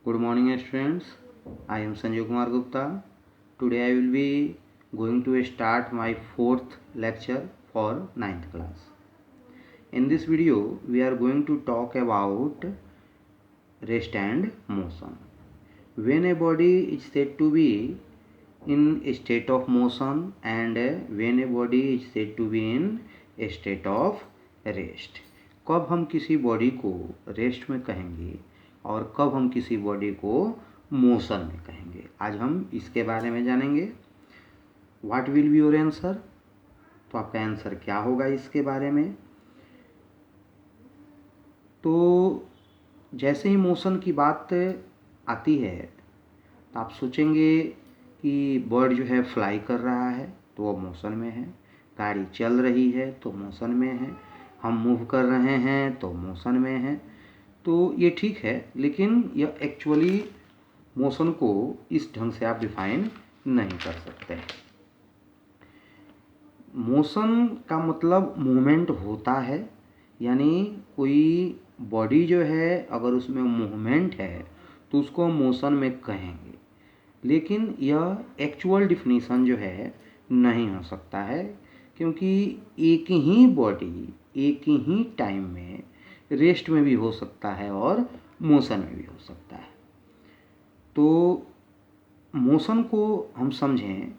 Good morning, students. I am Sanjay Kumar Gupta. Today I will be going to start my fourth lecture for ninth class. In this video, we are going to talk about rest and motion. When a body is said to be in a state of motion and when a body is said to be in a state of rest. कब हम किसी body को rest में कहेंगे और कब हम किसी बॉडी को मोशन में कहेंगे, आज हम इसके बारे में जानेंगे। What will be your answer, तो आपका आंसर क्या होगा इसके बारे में। तो जैसे ही मोशन की बात आती है तो आप सोचेंगे कि बर्ड जो है फ्लाई कर रहा है तो वो मोशन में है, गाड़ी चल रही है तो मोशन में है, हम मूव कर रहे हैं तो मोशन में है। तो ये ठीक है, लेकिन यह एक्चुअली मोशन को इस ढंग से आप डिफाइन नहीं कर सकते। मोशन का मतलब मूवमेंट होता है, यानी कोई बॉडी जो है अगर उसमें मूवमेंट है तो उसको मोशन में कहेंगे, लेकिन यह एक्चुअल डिफिनीशन जो है नहीं हो सकता है, क्योंकि एक ही बॉडी एक ही टाइम में रेस्ट में भी हो सकता है और मोशन में भी हो सकता है। तो मोशन को हम समझें,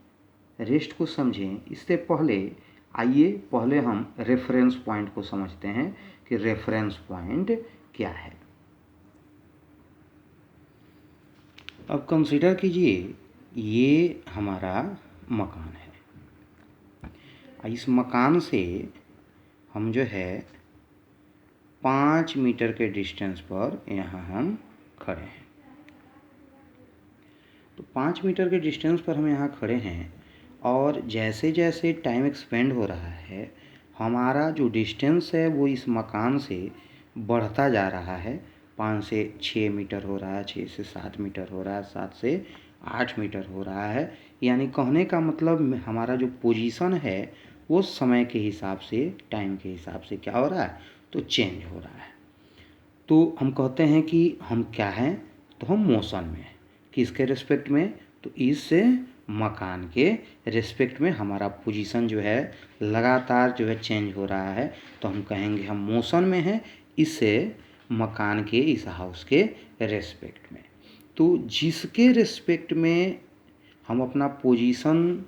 रेस्ट को समझें, इससे पहले आइए पहले हम रेफरेंस पॉइंट को समझते हैं कि रेफरेंस पॉइंट क्या है। अब कंसीडर कीजिए ये हमारा मकान है। इस मकान से हम जो है 5 मीटर के डिस्टेंस पर यहाँ हम खड़े हैं। तो 5 मीटर के डिस्टेंस पर हम यहाँ खड़े हैं और जैसे जैसे टाइम एक्सपेंड हो रहा है हमारा जो डिस्टेंस है वो इस मकान से बढ़ता जा रहा है। 5 से 6 मीटर हो रहा है, 6 से 7 मीटर हो रहा है, 7 से 8 मीटर हो रहा है। यानी कहने का मतलब हमारा जो पोजीशन है वो समय के हिसाब से, टाइम के हिसाब से क्या हो रहा है, तो चेंज हो रहा है। तो हम कहते हैं कि हम क्या हैं, तो हम मोशन में हैं। किसके रिस्पेक्ट में, तो इस मकान के रिस्पेक्ट में हमारा पोजीशन जो है लगातार जो है चेंज हो रहा है, तो हम कहेंगे हम मोशन में हैं इस मकान के, इस हाउस के रिस्पेक्ट में। तो जिसके रिस्पेक्ट में हम अपना पोजीशन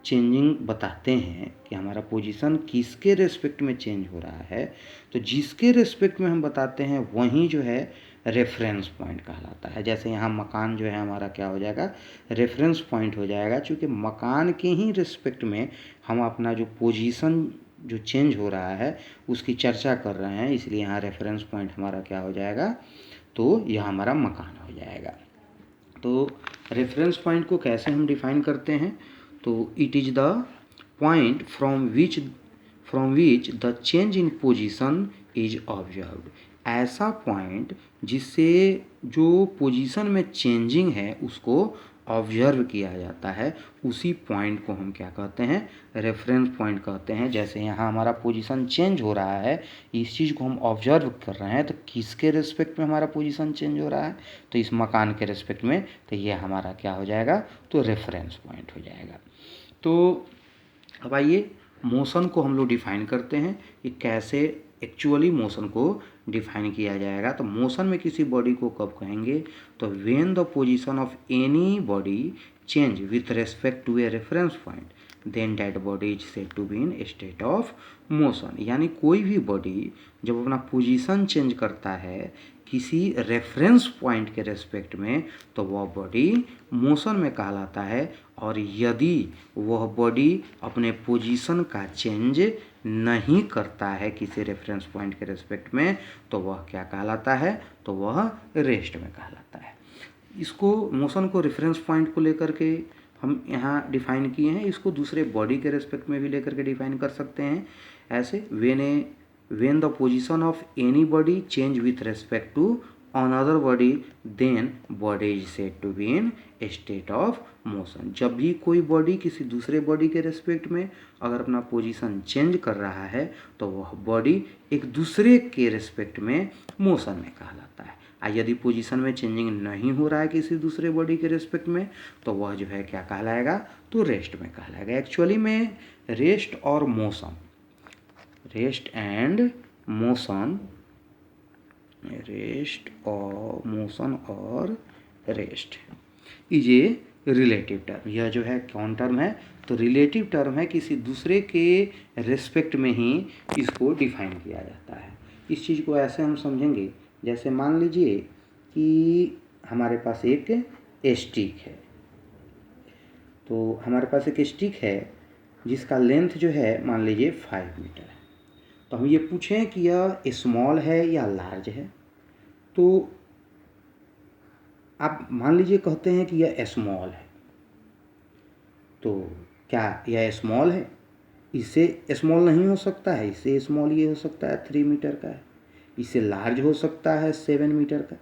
चेंजिंग बताते हैं कि हमारा पोजीशन किसके रिस्पेक्ट में चेंज हो रहा है, तो जिसके रिस्पेक्ट में हम बताते हैं वही जो है रेफरेंस पॉइंट कहलाता है। जैसे यहाँ मकान जो है हमारा क्या हो जाएगा, रेफरेंस पॉइंट हो जाएगा, क्योंकि मकान के ही रिस्पेक्ट में हम अपना जो पोजीशन जो चेंज हो रहा है उसकी चर्चा कर रहे हैं, इसलिए यहाँ रेफरेंस पॉइंट हमारा क्या हो जाएगा, तो यह हमारा मकान हो जाएगा। तो रेफरेंस पॉइंट को कैसे हम डिफाइन करते हैं, तो it is the point from which the change in position is observed. ऐसा पॉइंट जिससे जो पोजीशन में चेंजिंग है उसको ऑब्जर्व किया जाता है, उसी पॉइंट को हम क्या कहते हैं, रेफरेंस पॉइंट कहते हैं। जैसे यहाँ हमारा पोजीशन चेंज हो रहा है, इस चीज़ को हम ऑब्जर्व कर रहे हैं, तो किसके रिस्पेक्ट में हमारा पोजीशन चेंज हो रहा है, तो इस मकान के रिस्पेक्ट में, तो ये हमारा क्या हो जाएगा, तो रेफरेंस पॉइंट हो जाएगा। तो अब आइए मोशन को हम लोग डिफाइन करते हैं कि कैसे एक्चुअली मोशन को डिफाइन किया जाएगा। तो मोशन में किसी बॉडी को कब कहेंगे, तो when the position of any body change with respect to a reference point then that body is said to be in state of motion. यानी कोई भी बॉडी जब अपना पोजीशन चेंज करता है किसी रेफरेंस पॉइंट के रेस्पेक्ट में, तो वह बॉडी मोशन में कहलाता है। और यदि वह बॉडी अपने पोजीशन का चेंज नहीं करता है किसी रेफरेंस पॉइंट के रेस्पेक्ट में, तो वह क्या कहलाता है, तो वह रेस्ट में कहलाता है। इसको मोशन को रेफरेंस पॉइंट को लेकर के हम यहाँ डिफाइन किए हैं, इसको दूसरे बॉडी के रेस्पेक्ट में भी लेकर के डिफाइन कर सकते हैं। ऐसे when the position of any body change with respect to another body then body is said to be in state of motion। जब भी कोई बॉडी किसी दूसरे बॉडी के रेस्पेक्ट में अगर अपना पोजीशन चेंज कर रहा है तो वह बॉडी एक दूसरे के रेस्पेक्ट में मोशन में कहलाता है। यदि पोजीशन में चेंजिंग नहीं हो रहा है किसी दूसरे बॉडी के रिस्पेक्ट में, तो वह जो है क्या कहलाएगा, तो रेस्ट में कहलाएगा। एक्चुअली में रेस्ट और motion, rest and motion, rest और मोशन और rest is a relative term. यह जो है कौन टर्म है, तो रिलेटिव टर्म है, किसी दूसरे के रिस्पेक्ट में ही इसको डिफाइन किया जाता है। इस चीज़ को ऐसे हम समझेंगे, जैसे मान लीजिए कि हमारे पास एक स्टिक है, तो हमारे पास एक स्टिक है जिसका लेंथ जो है मान लीजिए 5 मीटर है। तो हम ये पूछें कि यह स्मॉल है या लार्ज है, तो आप मान लीजिए कहते हैं कि यह स्मॉल है, तो क्या यह स्मॉल है? इससे स्मॉल नहीं हो सकता है, इससे स्मॉल ये हो सकता है 3 मीटर का है, इससे लार्ज हो सकता है 7 मीटर का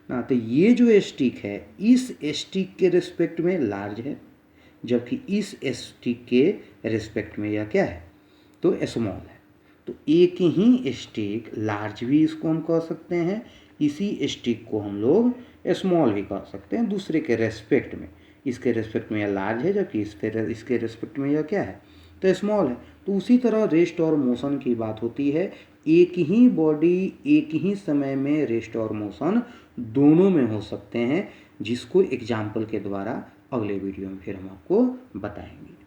ना। तो ये जो स्टिक है इस स्टिक के रिस्पेक्ट में लार्ज है, जबकि इस स्टिक के रिस्पेक्ट में यह क्या है, तो स्मॉल है। तो एक ही स्टिक लार्ज भी इसको हम कह सकते हैं, इसी स्टिक को हम लोग स्मॉल भी कह सकते हैं दूसरे के रेस्पेक्ट में। इसके रेस्पेक्ट में यह लार्ज है, जबकि इसके रेस्पेक्ट में यह क्या है, तो स्मॉल है। तो उसी तरह रेस्ट और मोशन की बात होती है, एक ही बॉडी एक ही समय में रेस्ट और मोशन दोनों में हो सकते हैं, जिसको एग्जाम्पल के द्वारा अगले वीडियो में फिर हम आपको बताएंगे।